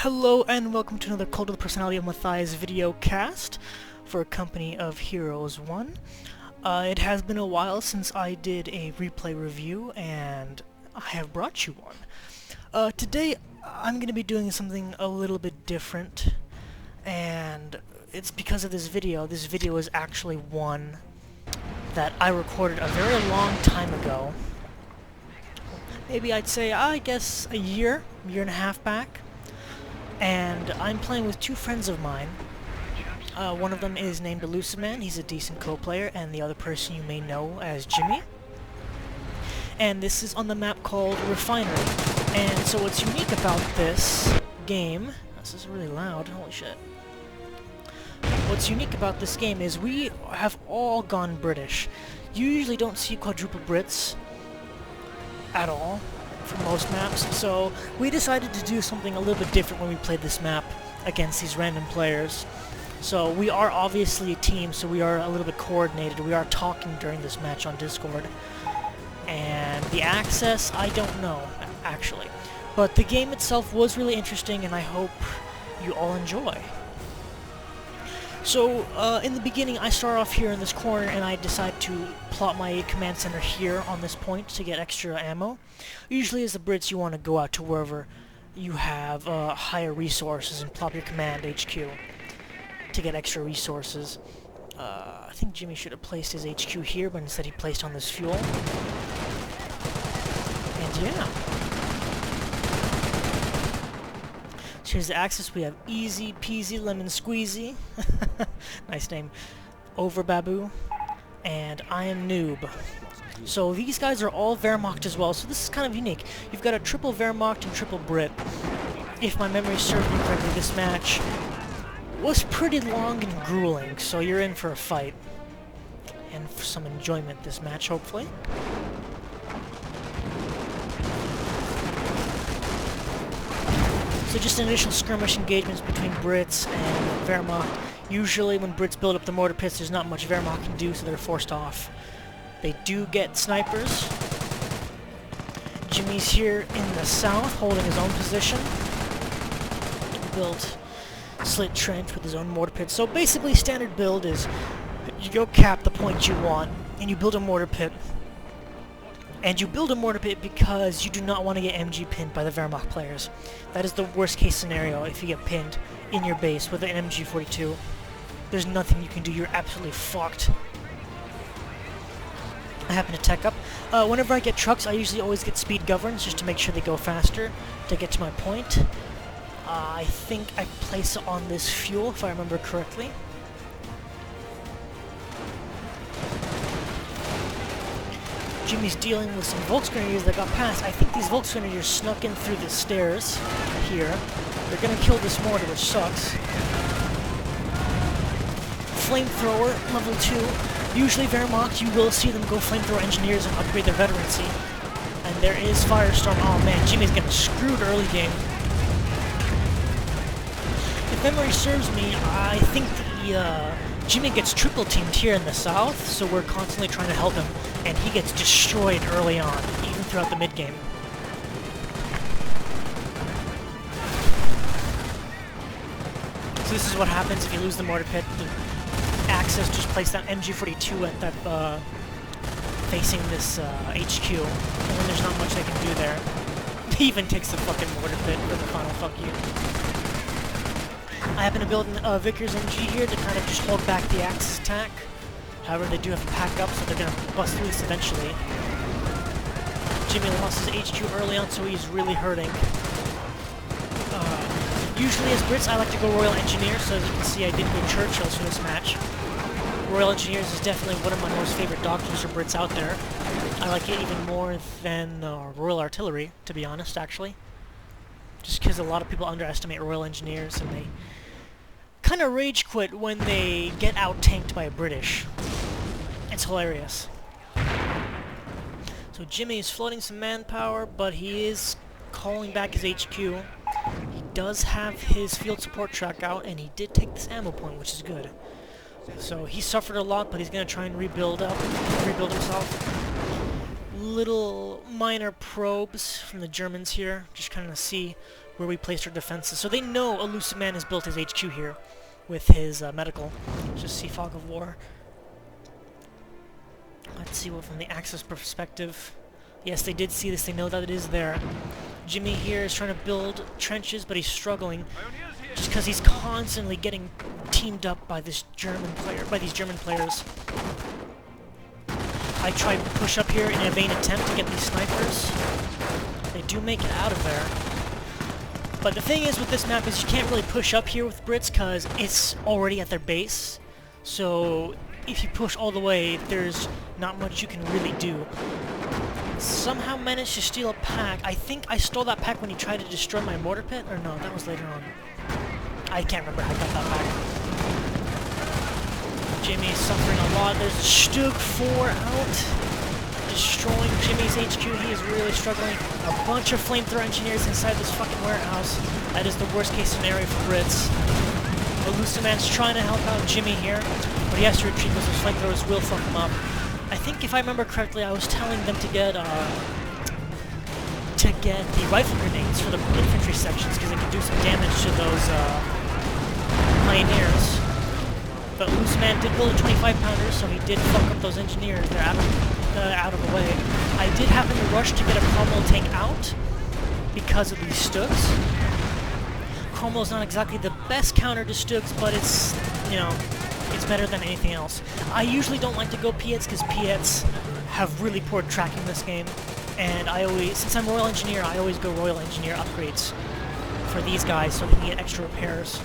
Hello and welcome to another Cult of the Personality of Matthias video cast for Company of Heroes 1. It has been a while since I did a replay review, and I have brought you one. Today I'm going to be doing something a little bit different, and it's because of this video. This video is actually one that I recorded a very long time ago. Maybe I'd say, I guess, a year and a half back. And I'm playing with two friends of mine. One of them is named Elusive Man. He's a decent co-player, and the other person you may know as Jimmy. And this is on the map called Refinery. And so what's unique about this game... This is really loud, holy shit. What's unique about this game is we have all gone British. You usually don't see quadruple Brits at all for most maps, so we decided to do something a little bit different when we played this map against these random players. So we are obviously a team, so we are a little bit coordinated. We are talking during this match on Discord. And the access, I don't know, actually. But the game itself was really interesting, and I hope you all enjoy. So, in the beginning, I start off here in this corner, and I decide to plot my command center here on this point to get extra ammo. Usually, as the Brits, you want to go out to wherever you have higher resources and plop your command HQ to get extra resources. I think Jimmy should have placed his HQ here, but instead he placed on this fuel. And yeah. Here's the axis. We have Easy Peasy Lemon Squeezy. Nice name. Over Babu. And I am Noob. So these guys are all Wehrmacht as well, so this is kind of unique. You've got a triple Wehrmacht and triple Brit. If my memory serves me correctly, this match was pretty long and grueling, so you're in for a fight. And for some enjoyment this match, hopefully. So just initial skirmish engagements between Brits and Wehrmacht. Usually when Brits build up the mortar pits, there's not much Wehrmacht can do, so they're forced off. They do get snipers. Jimmy's here in the south, holding his own position. Built slit trench with his own mortar pit. So basically standard build is you go cap the point you want, and you build a mortar pit. And you build a mortar pit because you do not want to get MG pinned by the Wehrmacht players. That is the worst case scenario if you get pinned in your base with an MG42. There's nothing you can do, you're absolutely fucked. I happen to tech up. Whenever I get trucks, I usually always get speed governs just to make sure they go faster to get to my point. I think I place it on this fuel if I remember correctly. Jimmy's dealing with some Volksgrenadiers that got past. I think these Volksgrenadiers snuck in through the stairs here. They're gonna kill this mortar, which sucks. Flamethrower, level 2. Usually Wehrmacht, you will see them go flamethrower engineers and upgrade their veterancy. And there is Firestorm. Oh man, Jimmy's getting screwed early game. If memory serves me, I think Jimmy gets triple teamed here in the south, so we're constantly trying to help him, and he gets destroyed early on, even throughout the mid-game. So this is what happens if you lose the mortar pit. The Axis just placed that MG42 at that, facing this HQ, and then there's not much they can do there. He even takes the fucking mortar pit for the final fuck you. I happen to build a Vickers MG here to kind of just hold back the Axis attack. However, they do have to pack up, so they're going to bust through this eventually. Jimmy lost his HQ early on, so he's really hurting. Usually as Brits, I like to go Royal Engineers, so as you can see, I did go Churchills for this match. Royal Engineers is definitely one of my most favorite doctrines for Brits out there. I like it even more than Royal Artillery, to be honest, actually. Just because a lot of people underestimate Royal Engineers, and they kind of rage quit when they get out-tanked by a British. It's hilarious. So Jimmy is floating some manpower, but he is calling back his HQ. He does have his field support truck out, and he did take this ammo point, which is good. So he suffered a lot, but he's going to try and rebuild himself. Little minor probes from the Germans here, just kind of see where we placed our defenses. So they know Elusive Man has built his HQ here with his medical. Just see Fog of War. Let's see what from the Axis perspective. Yes, they did see this. They know that it is there. Jimmy here is trying to build trenches, but he's struggling just because he's constantly getting teamed up by this German player, by these German players. I try to push up here in a vain attempt to get these snipers. They do make it out of there. But the thing is with this map is you can't really push up here with Brits because it's already at their base. So if you push all the way, there's not much you can really do. Somehow managed to steal a pack. I think I stole that pack when he tried to destroy my mortar pit, or no, that was later on. I can't remember how I got that pack. Jimmy's suffering a lot. There's Stug 4 out, destroying Jimmy's HQ. He is really struggling. A bunch of flamethrower engineers inside this fucking warehouse. That is the worst case scenario for Brits. Elusive Man's trying to help out Jimmy here, but he has to retreat because those flamethrowers will fuck him up. I think if I remember correctly, I was telling them to get the rifle grenades for the infantry sections because they can do some damage to those pioneers. But Elusive Man did build a 25-pounder, so he did fuck up those engineers. They're out of the way. I did happen to rush to get a Cromwell tank out because of these Stugs. Cromwell's not exactly the best counter to Stugs, but it's, you know, it's better than anything else. I usually don't like to go Piets because Piets have really poor tracking this game, and I always, since I'm Royal Engineer, I always go Royal Engineer upgrades for these guys so they can get extra repairs.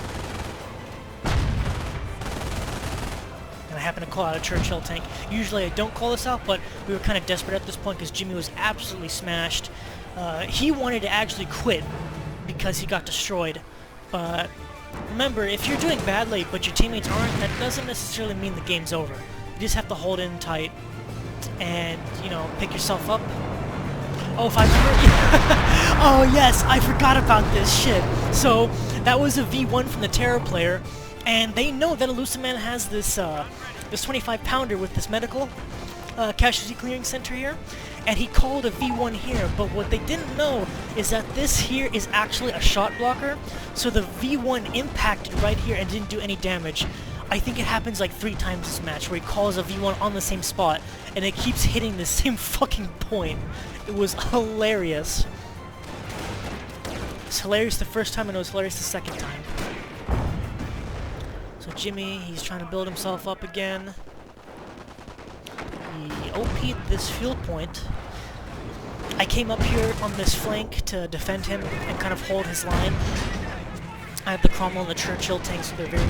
And I happen to call out a Churchill tank. Usually I don't call this out, but we were kind of desperate at this point because Jimmy was absolutely smashed. He wanted to actually quit because he got destroyed, but remember, if you're doing badly but your teammates aren't, that doesn't necessarily mean the game's over. You just have to hold in tight and, you know, pick yourself up. Oh, if I remember... Oh, yes, I forgot about this shit. So, that was a V1 from the Terror player, and they know that Elusive Man has this, this 25-pounder with this medical casualty clearing center here, and he called a V1 here, but what they didn't know is that this here is actually a shot blocker, so the V1 impacted right here and didn't do any damage. I think it happens like 3 times this match, where he calls a V1 on the same spot, and it keeps hitting the same fucking point. It was hilarious. It was hilarious the first time, and it was hilarious the second time. So Jimmy, he's trying to build himself up again. He OP'd this fuel point. I came up here on this flank to defend him and kind of hold his line. I have the Cromwell and the Churchill tanks, so they're very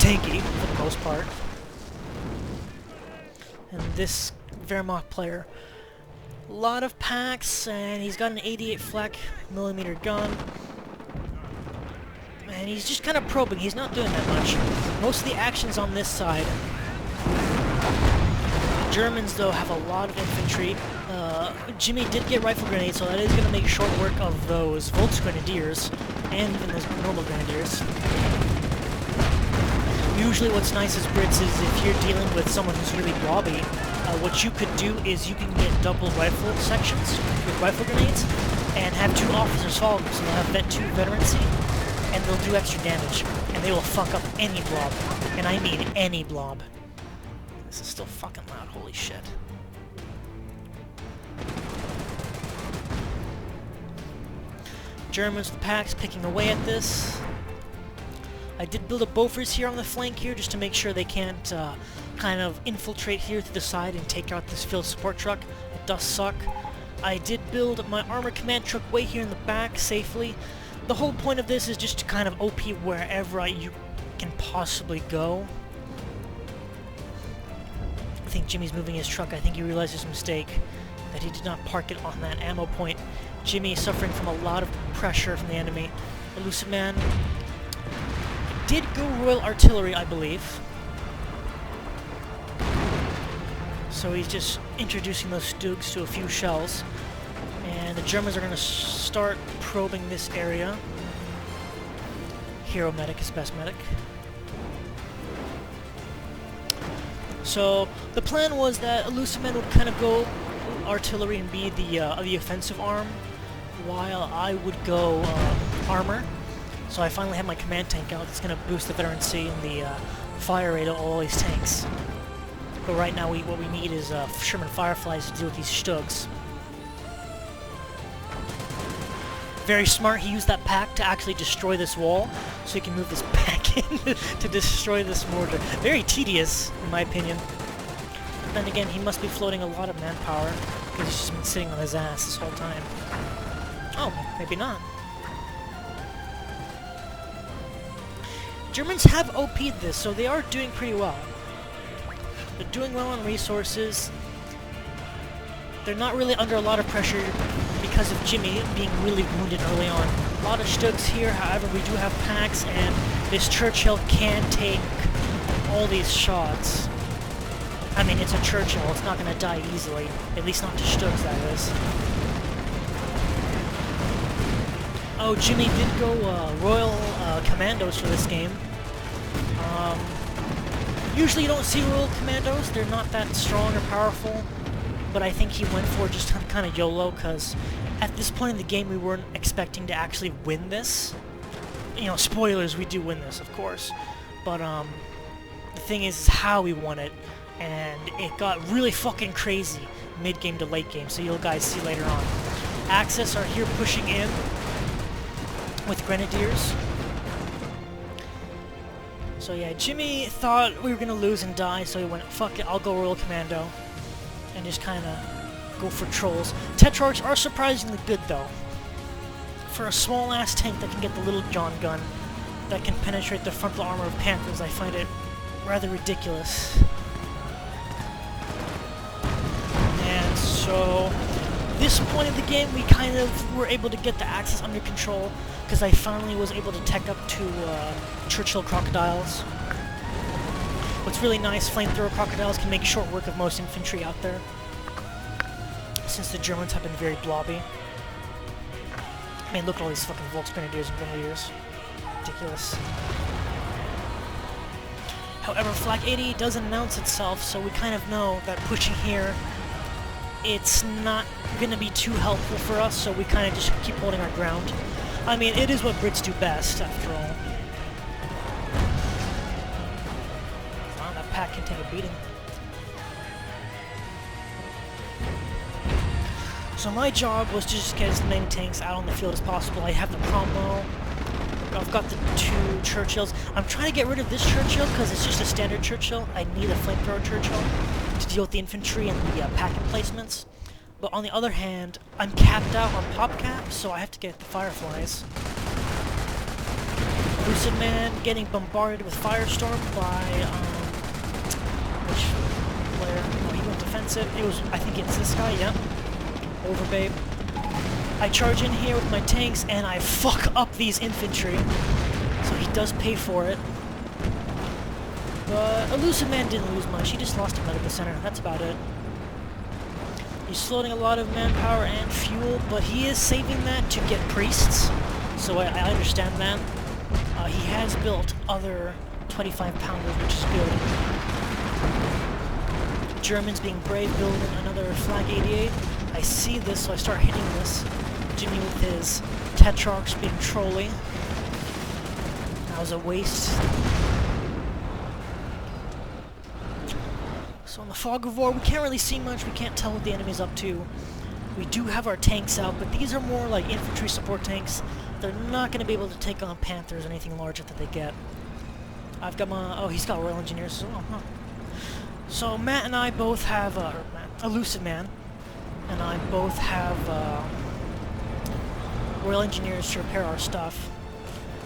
tanky for the most part. And this Wehrmacht player, a lot of packs, and he's got an 88 flak millimeter gun. And he's just kind of probing. He's not doing that much. Most of the action's on this side. Germans, though, have a lot of infantry. Jimmy did get rifle grenades, so that is going to make short work of those Volksgrenadiers, and even those normal grenadiers. Usually what's nice as Brits is if you're dealing with someone who's really blobby, what you could do is you can get double rifle sections with rifle grenades, and have 2 officers follow them, so they'll have Vet 2 veterancy, and they'll do extra damage, and they will fuck up any blob, and I mean any blob. This is still fucking loud, holy shit. Germans with the packs picking away at this. I did build a Bofors here on the flank here just to make sure they can't kind of infiltrate here to the side and take out this field support truck. It does suck. I did build my armor command truck way here in the back safely. The whole point of this is just to kind of OP wherever you can possibly go. I think Jimmy's moving his truck. I think he realized his mistake, that he did not park it on that ammo point. Jimmy is suffering from a lot of pressure from the enemy. Elusive Man did go Royal Artillery, I believe. So he's just introducing those Stugs to a few shells. And the Germans are going to start probing this area. Hero medic is best medic. So the plan was that Elusive Man would kind of go artillery and be the offensive arm while I would go armor. So I finally have my command tank out. It's going to boost the veterancy and the fire rate of all these tanks. But right now what we need is Sherman Fireflies to deal with these Stugs. Very smart, he used that pack to actually destroy this wall, so he can move this pack in to destroy this mortar. Very tedious, in my opinion. But then again, he must be floating a lot of manpower, because he's just been sitting on his ass this whole time. Oh, maybe not. Germans have OP'd this, so they are doing pretty well. They're doing well on resources. They're not really under a lot of pressure because of Jimmy being really wounded early on. A lot of Stugs here, however, we do have packs, and this Churchill can take all these shots. I mean, it's a Churchill, it's not going to die easily. At least not to Stugs, that is. Oh, Jimmy did go Royal Commandos for this game. Usually you don't see Royal Commandos, they're not that strong or powerful. But I think he went for just kind of YOLO, because at this point in the game we weren't expecting to actually win this. You know, spoilers, we do win this, of course. But the thing is how we won it, and it got really fucking crazy mid-game to late game, so you'll guys see later on. Axis are here pushing in with Grenadiers. So yeah, Jimmy thought we were going to lose and die, so he went, fuck it, I'll go Royal Commando. And just kind of go for trolls. Tetrarchs are surprisingly good, though. For a small-ass tank that can get the Little John gun, that can penetrate the frontal armor of Panthers, I find it rather ridiculous. And so, this point of the game, we kind of were able to get the Axis under control, because I finally was able to tech up to Churchill Crocodiles. What's really nice, flamethrower crocodiles can make short work of most infantry out there, since the Germans have been very blobby. I mean, look at all these fucking Volksgrenadiers and Grenadiers. Ridiculous. However, Flak 80 does announce itself, so we kind of know that pushing here, it's not going to be too helpful for us, so we kind of just keep holding our ground. I mean, it is what Brits do best, after all. Pack can take a beating. So my job was to just get as many tanks out on the field as possible. I have the Promo. I've got the 2 Churchills. I'm trying to get rid of this Churchill because it's just a standard Churchill. I need a flamethrower Churchill to deal with the infantry and the pack emplacements. But on the other hand, I'm capped out on pop cap, so I have to get the Fireflies. Lucid Man getting bombarded with Firestorm by which player? Oh, he went defensive. It was, I think it's this guy, yep. Overbabe. I charge in here with my tanks, and I fuck up these infantry. So he does pay for it. But Elusive Man didn't lose much. He just lost a medical center. That's about it. He's floating a lot of manpower and fuel, but he is saving that to get priests. So I understand that. He has built other 25-pounders, which is good. Germans being brave, building another Flag 88. I see this, so I start hitting this. Jimmy with his Tetrarchs being trolly. That was a waste. So in the fog of war, we can't really see much. We can't tell what the enemy's up to. We do have our tanks out, but these are more like infantry support tanks. They're not going to be able to take on Panthers or anything larger that they get. I've got my... Oh, he's got Royal Engineers as well, huh? So Matt and I both have... Elusive Man and I both have Royal Engineers to repair our stuff.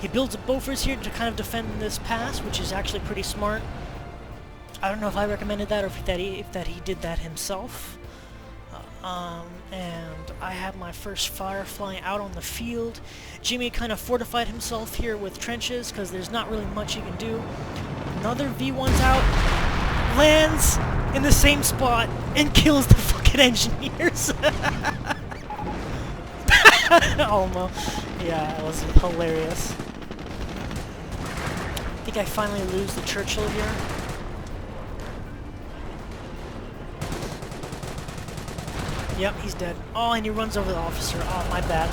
He builds a Bofors here to kind of defend this pass, which is actually pretty smart. I don't know if I recommended that or if that he did that himself. And I have my first Firefly out on the field. Jimmy kind of fortified himself here with trenches because there's not really much he can do. Another V1's out, lands in the same spot, and kills the fucking engineers. Almost. Yeah, it was hilarious. I think I finally lose the Churchill here. Yep, he's dead. Oh, and he runs over the officer. Oh, my bad.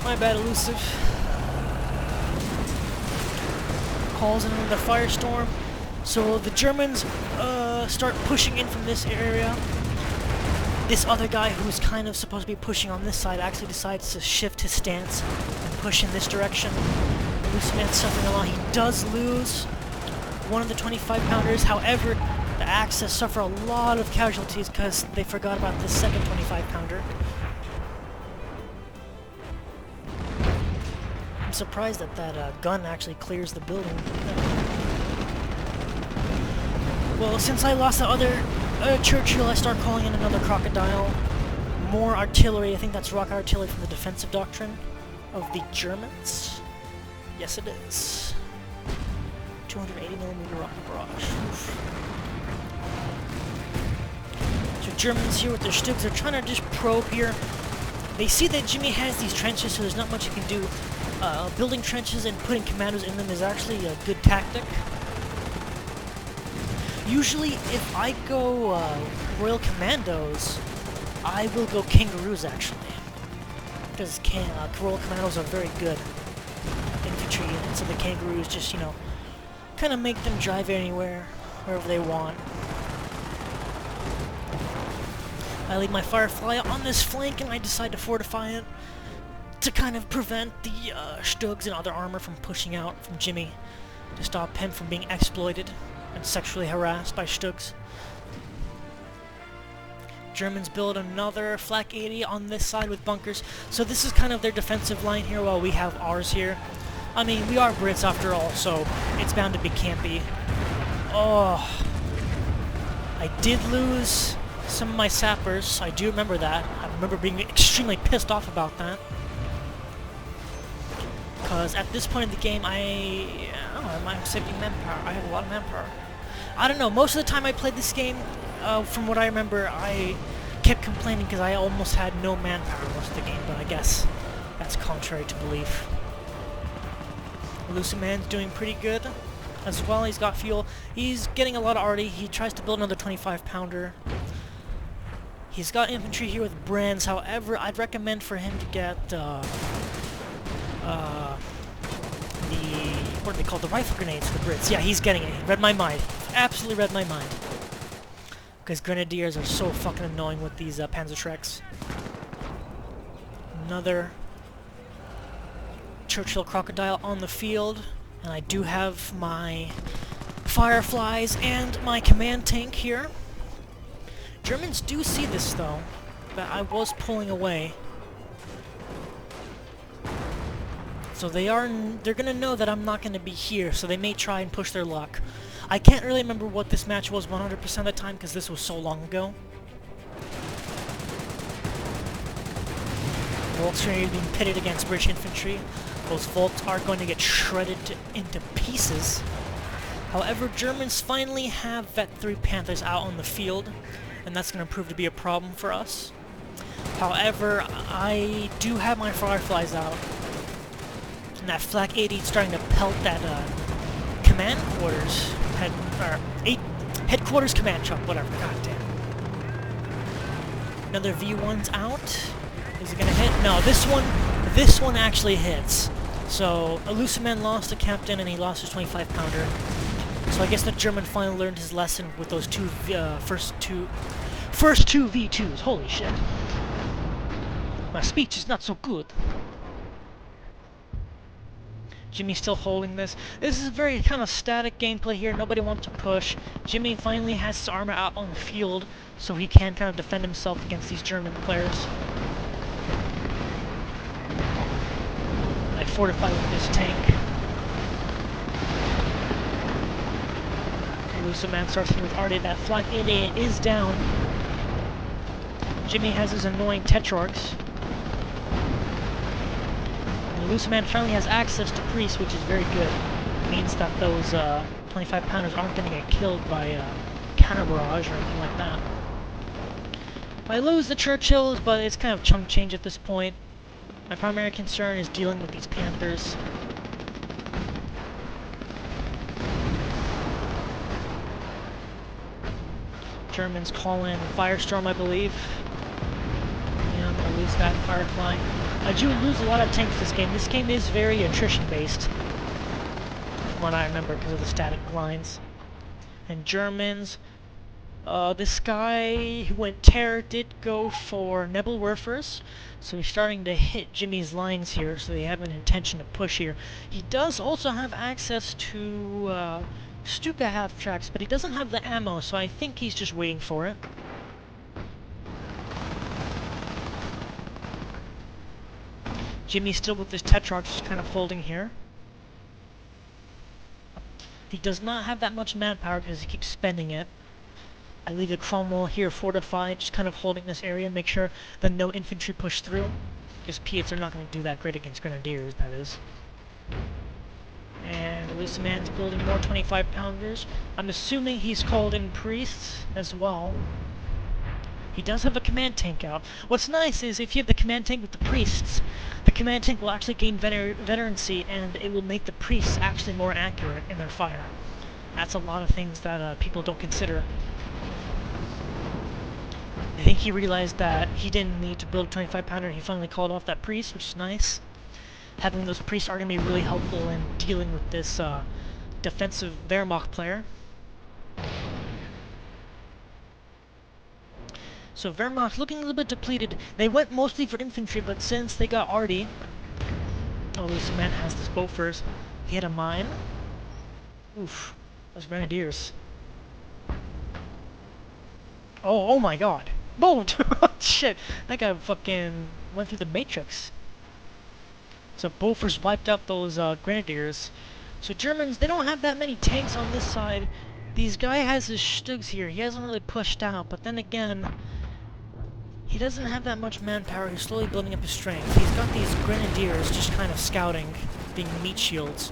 My bad, Elusive. Calls in the firestorm. So the Germans start pushing in from this area. This other guy who's kind of supposed to be pushing on this side actually decides to shift his stance and push in this direction. Elusive Man's suffering a lot. He does lose one of the 25-pounders. However, the Axis suffer a lot of casualties because they forgot about this second 25-pounder. I'm surprised that that gun actually clears the building. Well, since I lost the other Churchill, I start calling in another Crocodile. More artillery. I think that's rocket artillery from the defensive doctrine of the Germans. Yes, it is. 280mm rocket barrage. Oof. So Germans here with their Stugs are trying to just probe here. They see that Jimmy has these trenches, so there's not much you can do. Building trenches and putting commandos in them is actually a good tactic. Usually, if I go Royal Commandos, I will go Kangaroos, actually. Because Royal Commandos are very good infantry units, so the Kangaroos just, you know, kind of make them drive anywhere, wherever they want. I lead my Firefly on this flank, and I decide to fortify it to kind of prevent the Stugs and other armor from pushing out from Jimmy, to stop him from being exploited and sexually harassed by Stugs. Germans build another Flak 80 on this side with bunkers, so this is kind of their defensive line here while we have ours here. I mean, we are Brits after all, so it's bound to be campy. Oh, I did lose some of my sappers. I do remember that. I remember being extremely pissed off about that. Because at this point in the game, I'm saving manpower. I have a lot of manpower. I don't know, most of the time I played this game, from what I remember, I kept complaining because I almost had no manpower most of the game, but I guess that's contrary to belief. Elusive Man's doing pretty good as well. He's got fuel. He's getting a lot of arty. He tries to build another 25-pounder. He's got infantry here with brands. However, I'd recommend for him to get what are they called? The rifle grenades for the Brits. Yeah, he's getting it. He read my mind. Absolutely read my mind. Because grenadiers are so fucking annoying with these Panzerschrecks. Another Churchill Crocodile on the field. And I do have my Fireflies and my command tank here. Germans do see this, though, that I was pulling away. So they're gonna know that I'm not gonna be here, so they may try and push their luck. I can't really remember what this match was 100% of the time, because this was so long ago. Volks are being pitted against British infantry. Those Volks are going to get shredded into pieces. However, Germans finally have Vet 3 Panthers out on the field, and that's going to prove to be a problem for us. However, I do have my Fireflies out. And that Flak 80 is starting to pelt that command quarters, headquarters command truck, whatever, goddamn. Another V1's out. Is it gonna hit? No, this one actually hits. So, Elusive Man lost a captain and he lost his 25-pounder. So I guess the German finally learned his lesson with those first two V2s. Holy shit. My speech is not so good. Jimmy's still holding this. This is a very kind of static gameplay here. Nobody wants to push. Jimmy finally has his armor out on the field, so he can kind of defend himself against these German players. I fortify with this tank. Elusive Man starts hitting with arty. That Flak 88 is down. Jimmy has his annoying Tetrarchs. Elusive Man finally has access to priests, which is very good. It means that those 25-pounders aren't going to get killed by counter barrage or anything like that. I lose the Churchills, but it's kind of chunk change at this point. My primary concern is dealing with these Panthers. Germans call in Firestorm, I believe. this bad Firefly. I do lose a lot of tanks this game. This game is very attrition-based, from what I remember, because of the static lines. And Germans, this guy who went Terror did go for Nebelwerfers, so he's starting to hit Jimmy's lines here, so they have an intention to push here. He does also have access to Stuka half-tracks, but he doesn't have the ammo, so I think he's just waiting for it. Jimmy's still with his Tetrarch, just kind of holding here. He does not have that much manpower because he keeps spending it. I leave the Cromwell here fortified, just kind of holding this area, make sure that no infantry push through. Because Piets are not going to do that great against Grenadiers, that is. And Luciman's building more 25-pounders. I'm assuming he's called in priests as well. He does have a command tank out. What's nice is if you have the command tank with the priests, the command tank will actually gain veterancy, and it will make the priests actually more accurate in their fire. That's a lot of things that people don't consider. I think he realized that he didn't need to build a 25-pounder, and he finally called off that priest, which is nice. Having those priests are going to be really helpful in dealing with this defensive Wehrmacht player. So Wehrmacht looking a little bit depleted. They went mostly for infantry, but since they got Artie... Oh, this man has this Bofors. He had a mine. Oof. Those Grenadiers. Oh my god. Boom! Shit. That guy fucking went through the Matrix. So Bofors wiped out those Grenadiers. So Germans, they don't have that many tanks on this side. These guy has his Stugs here. He hasn't really pushed out, but then again... He doesn't have that much manpower, he's slowly building up his strength. He's got these Grenadiers just kind of scouting, being meat shields.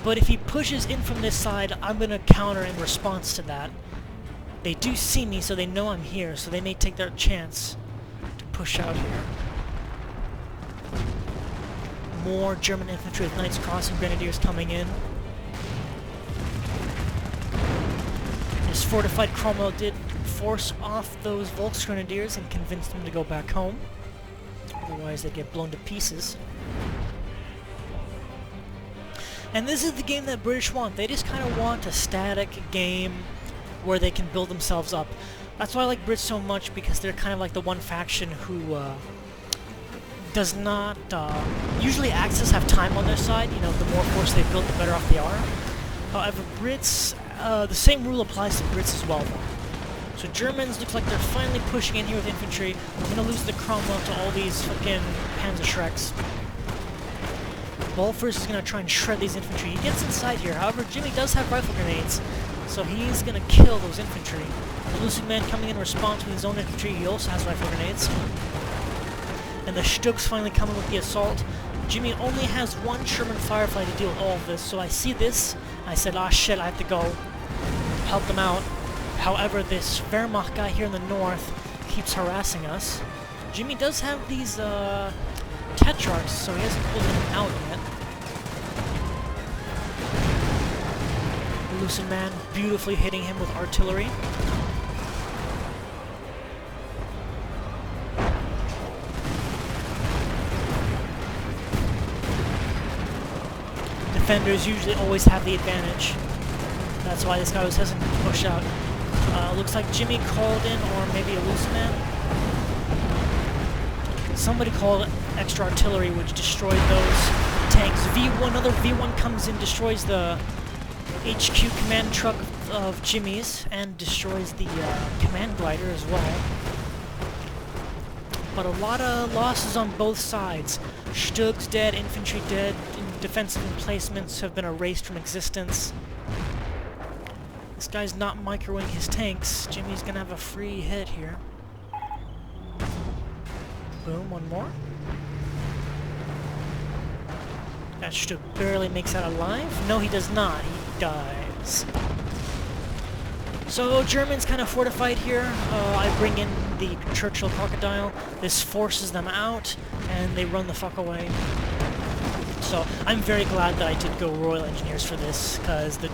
But if he pushes in from this side, I'm gonna counter in response to that. They do see me, so they know I'm here, so they may take their chance to push out here. More German infantry with Knights Crossing Grenadiers coming in. This fortified Cromwell did force off those Volksgrenadiers and convince them to go back home. Otherwise they'd get blown to pieces. And this is the game that British want. They just kind of want a static game where they can build themselves up. That's why I like Brits so much, because they're kind of like the one faction who does not... usually Axis have time on their side. You know, the more force they build, the better off they are. However, Brits... the same rule applies to Brits as well, though. So Germans look like they're finally pushing in here with infantry. I'm gonna lose the Cromwell to all these fucking Panzerschrecks. Bofors is gonna try and shred these infantry. He gets inside here. However, Jimmy does have rifle grenades, so he's gonna kill those infantry. The Lucid Man coming in response with his own infantry. He also has rifle grenades. And the Stugs finally coming with the assault. Jimmy only has one Sherman Firefly to deal with all of this, so I see this. I said, ah shit, I have to go help them out. However, this Wehrmacht guy here in the north keeps harassing us. Jimmy does have these Tetrarchs, so he hasn't pulled them out yet. The Lucid Man beautifully hitting him with artillery. Defenders usually always have the advantage. That's why this guy was hesitant to push out. Looks like Jimmy called in, or maybe a Lucid Man. Somebody called extra artillery, which destroyed those tanks. Another V1 comes in, destroys the HQ command truck of Jimmy's, and destroys the command glider as well. But a lot of losses on both sides. Stugs dead, infantry dead, defensive emplacements have been erased from existence. This guy's not microwing his tanks. Jimmy's gonna have a free hit here. Boom, one more. That Stug barely makes out alive. No, he does not. He dies. So, Germans kind of fortified here. I bring in the Churchill Crocodile. This forces them out, and they run the fuck away. So, I'm very glad that I did go Royal Engineers for this, because the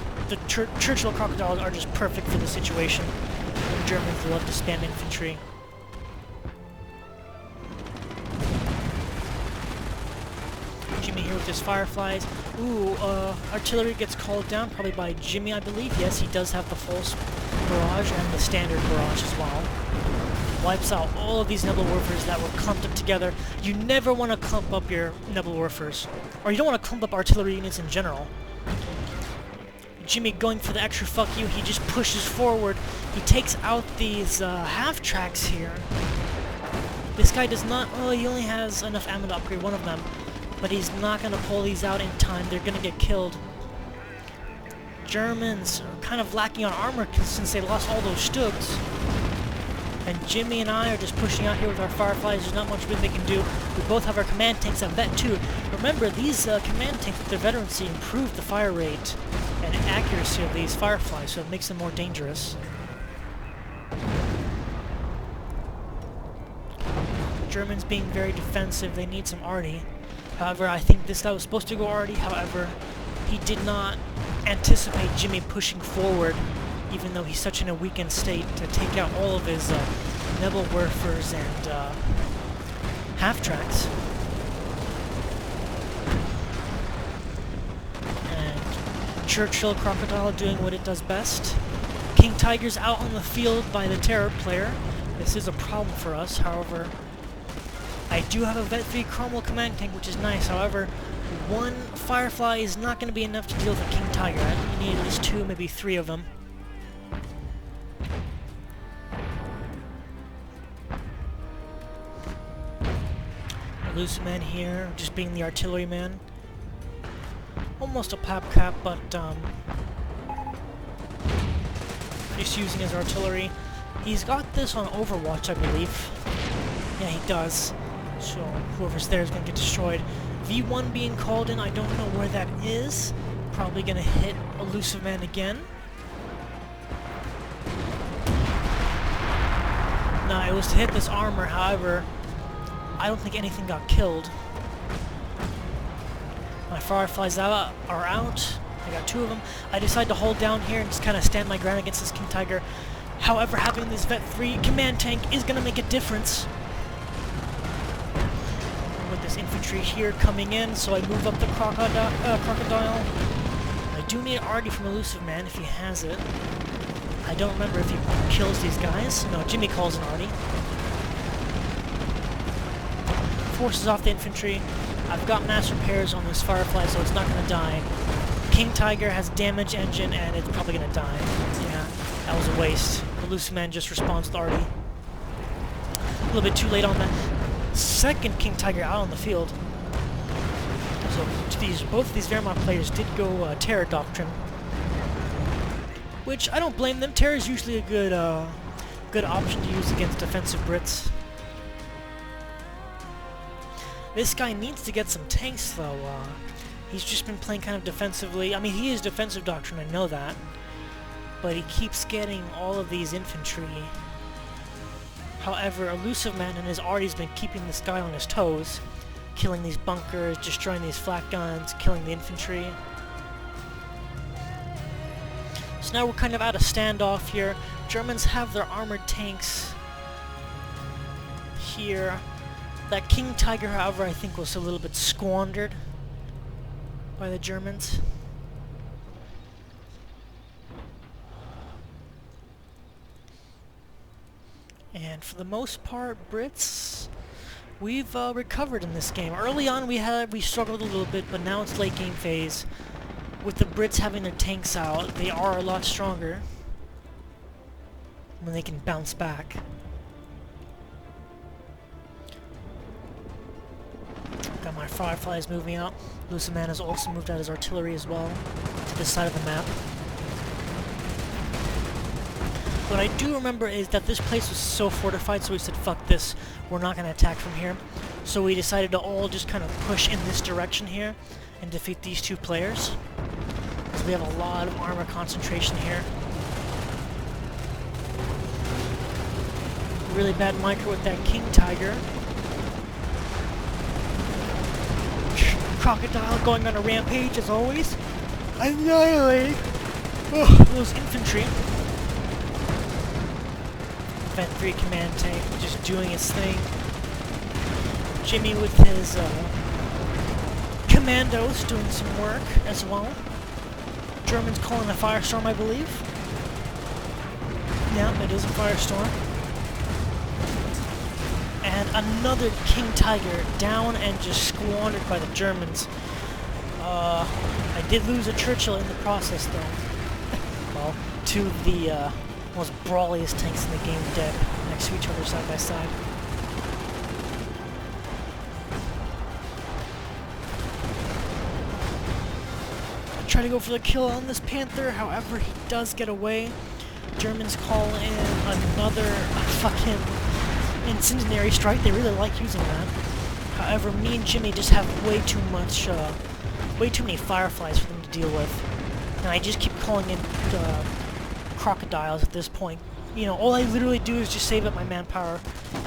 Churchill Crocodiles are just perfect for the situation. The Germans love to spam infantry. Jimmy here with his Fireflies. Ooh, artillery gets called down, probably by Jimmy, I believe. Yes, he does have the false barrage and the standard barrage as well. Wipes out all of these Nebel Warfers that were clumped up together. You never want to clump up your Nebel Warfers, or you don't want to clump up artillery units in general. Jimmy going for the extra fuck you, he just pushes forward. He takes out these half-tracks here. This guy does not, oh, he only has enough ammo to upgrade one of them, but he's not going to pull these out in time. They're going to get killed. Germans are kind of lacking on armor since they lost all those Stugs. And Jimmy and I are just pushing out here with our Fireflies. There's not much they can do. We both have our command tanks at Vet 2. Remember, these command tanks with their veterancy improve the fire rate and accuracy of these Fireflies, so it makes them more dangerous. Germans being very defensive, they need some arty. However, I think this guy was supposed to go arty. However, he did not anticipate Jimmy pushing forward, even though he's such in a weakened state, to take out all of his Nebel Werfers and half-tracks. And Churchill Crocodile doing what it does best. King Tiger's out on the field by the Terror player. This is a problem for us, however. I do have a Vet 3 Cromwell command tank, which is nice. However, one Firefly is not going to be enough to deal with a King Tiger. I think you need at least 2, maybe 3 of them. Loose man here, just being the artillery man. Almost a pap cap, but just using his artillery. He's got this on Overwatch, I believe. Yeah, he does. So whoever's there is going to get destroyed. V1 being called in, I don't know where that is. Probably going to hit Elusive Man again. No, it was to hit this armor, however, I don't think anything got killed. My Fireflies are out. I got 2 of them. I decide to hold down here and just kind of stand my ground against this King Tiger. However, having this Vet 3 command tank is going to make a difference. With this infantry here coming in, so I move up the Crocodile. I do need arty from Elusive Man if he has it. I don't remember if he kills these guys. No, Jimmy calls an arty. Forces off the infantry. I've got mass repairs on this Firefly, so it's not going to die. King Tiger has damage engine, and it's probably going to die. Yeah, that was a waste. Elusive Man just responds with arty. A little bit too late on that. Second King Tiger out on the field. So both of these Wehrmacht players did go Terror Doctrine, which I don't blame them. Terror is usually a good option to use against defensive Brits. This guy needs to get some tanks, though. He's just been playing kind of defensively. I mean, he is defensive doctrine, I know that. But he keeps getting all of these infantry. However, Elusive Man and his arty's been keeping this guy on his toes. Killing these bunkers, destroying these flak guns, killing the infantry. So now we're kind of at a standoff here. Germans have their armored tanks here. That King Tiger, however, I think was a little bit squandered by the Germans. And for the most part, Brits, we've recovered in this game. Early on we struggled a little bit, but now it's late game phase. With the Brits having their tanks out, they are a lot stronger when they can bounce back. Got my Fireflies moving out. Elusive Man has also moved out his artillery as well to this side of the map. What I do remember is that this place was so fortified, so we said, fuck this, we're not going to attack from here. So we decided to all just kind of push in this direction here and defeat these 2 players. Because we have a lot of armor concentration here. Really bad micro with that King Tiger. Crocodile going on a rampage as always. Annihilate those infantry. Vet 3 command tank just doing its thing. Jimmy with his commandos doing some work as well. Germans calling a firestorm, I believe. Yeah, it is a firestorm. And another King Tiger down and just squandered by the Germans. I did lose a Churchill in the process, though. Well, two of the most brawliest tanks in the game dead, next to each other side by side. I try to go for the kill on this Panther, however, he does get away. Germans call in another fucking incendiary strike. They really like using that. However, me and Jimmy just have way too many fireflies for them to deal with. And I just keep calling in crocodiles at this point. You know, all I literally do is just save up my manpower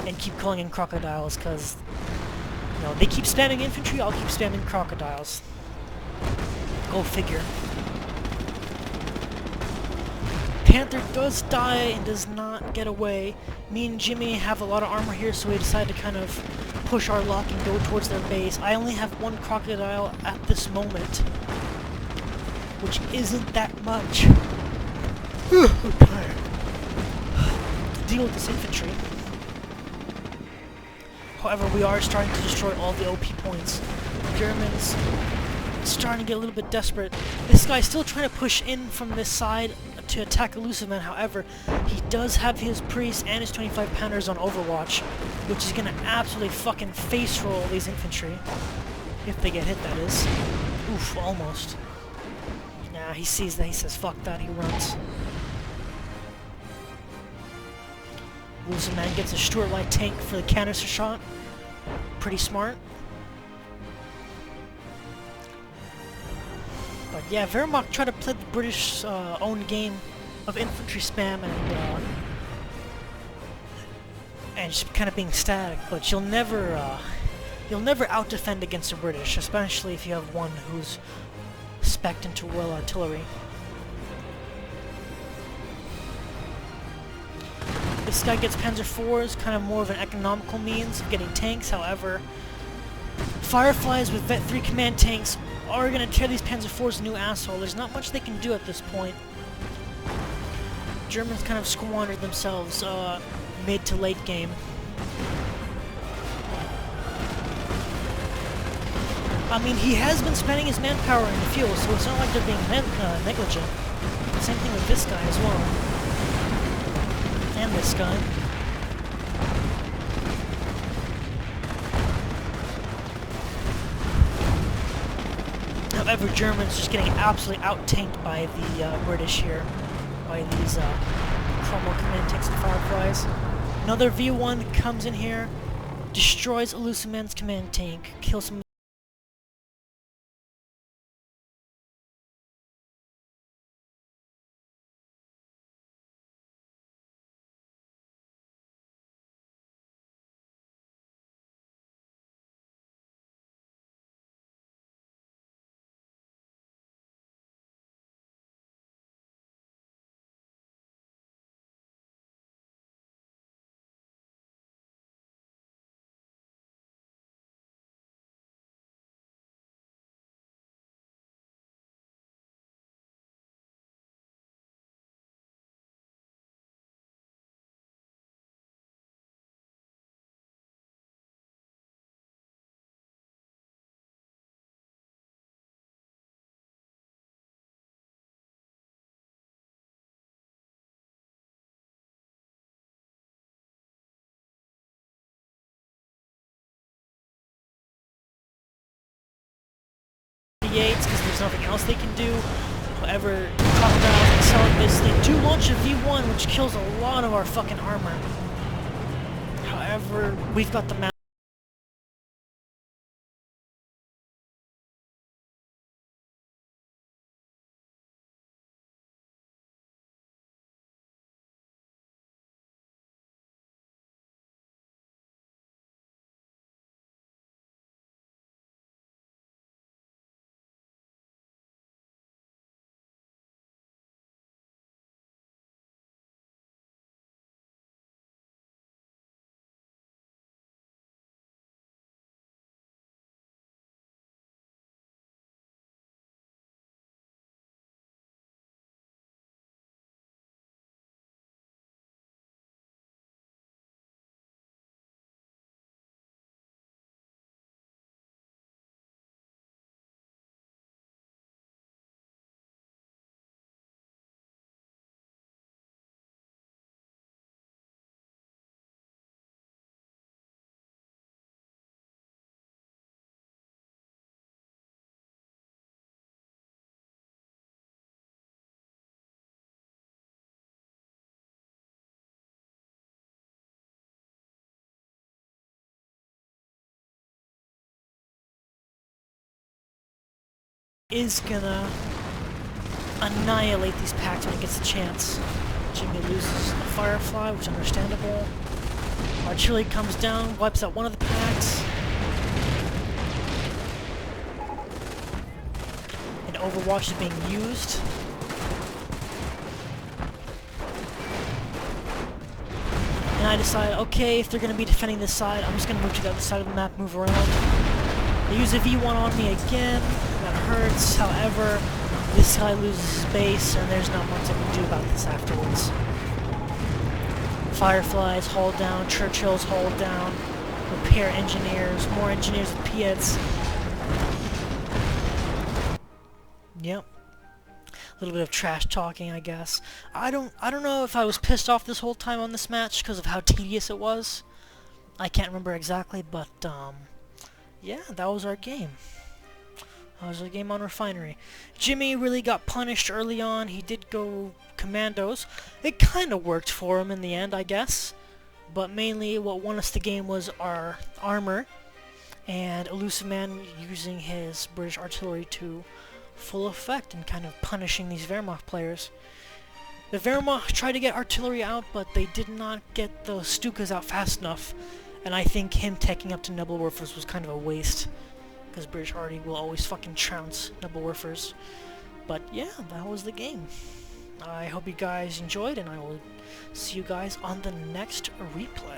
and keep calling in crocodiles, because, you know, they keep spamming infantry, I'll keep spamming crocodiles. Go figure. Panther does die and does not get away. Me and Jimmy have a lot of armor here, so we decide to kind of push our luck and go towards their base. I only have one crocodile at this moment, which isn't that much. I'm tired. To deal with this infantry. However, we are starting to destroy all the OP points. The Germans starting to get a little bit desperate. This guy's still trying to push in from this side to attack Elusive Man. However, he does have his Priest and his 25 Pounders on Overwatch, which is gonna absolutely fucking face roll these infantry. If they get hit, that is. Oof, almost. Nah, he sees that, he says fuck that, he runs. Elusive Man gets a Stuart Light tank for the canister shot. Pretty smart. But yeah, Wehrmacht tried to play the British own game of infantry spam and just kind of being static. But you'll never out-defend against the British, especially if you have one who's spec'd into Royal Artillery. This guy gets Panzer IVs, kind of more of an economical means of getting tanks. However, Fireflies with Vet 3 command tanks are going to tear these Panzer IVs a new asshole. There's not much they can do at this point. Germans kind of squandered themselves mid to late game. I mean, he has been spending his manpower in the field, so it's not like they're being negligent. Same thing with this guy as well. And this guy. However, Germans just getting absolutely out-tanked by the British here, by these Cromwell command tanks and Fireflies. Another V1 comes in here, destroys Elusive Man's command tank, kills some Yates because there's nothing else they can do. However, Crocodiles excel at this. They do launch a V1, which kills a lot of our fucking armor. However, we've got the map. is gonna annihilate these packs when he gets the chance. Jimmy loses the Firefly, which is understandable. Artillery comes down, wipes out one of the packs. And Overwatch is being used. And I decide, okay, if they're going to be defending this side, I'm just going to move to the other side of the map, move around. They use a V1 on me again. That hurts. However, this guy loses his base, and there's not much I can do about this afterwards. Fireflies hauled down, Churchills hauled down, repair engineers, more engineers with Piets. Yep. A little bit of trash talking, I guess. I don't know if I was pissed off this whole time on this match because of how tedious it was. I can't remember exactly, but yeah, that was our game. That was our game on Refinery. Jimmy really got punished early on. He did go commandos. It kind of worked for him in the end, I guess. But mainly what won us the game was our armor and Elusive Man using his British artillery to full effect and kind of punishing these Wehrmacht players. The Wehrmacht tried to get artillery out, but they did not get the Stukas out fast enough, and I think him taking up to Nebelwerfers was kind of a waste, because British Arty will always fucking trounce Nebelwerfers. But yeah, that was the game. I hope you guys enjoyed, and I will see you guys on the next replay.